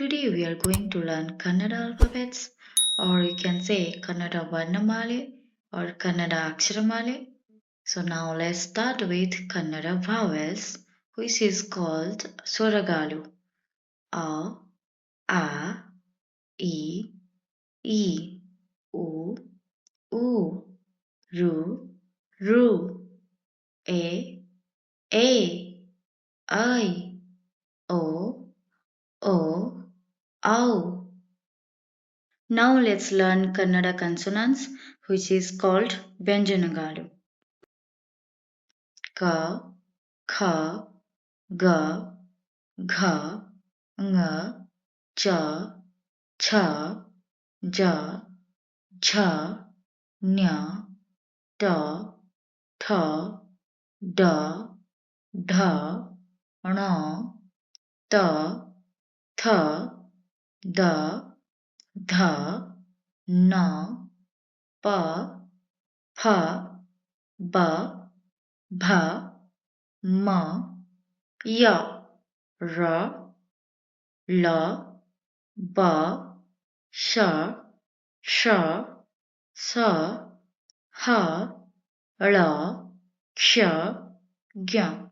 Today we are going to learn Kannada alphabets, or you can say Kannada Varnamale or Kannada Aksharamale. So now let's start with Kannada vowels, which is called Swaragalu. A, A, E, E, U, U, Ru, Ru, A, I, O, O, Au. Now let's learn Kannada consonants, which is called Vyanjanagalu. Ka, Kha, Ga, Gha, Nga, Cha, Cha, Ja, Jha, Nya, Ta, Tha, Da, Dha, Na, Ta, Tha, Da, Dha, Na, Pa, Pha, Ba, Bha, Ma, Ya, Ra, La, Ba, Sha, Sha, Sa, Ha, La, Ksha, Gya.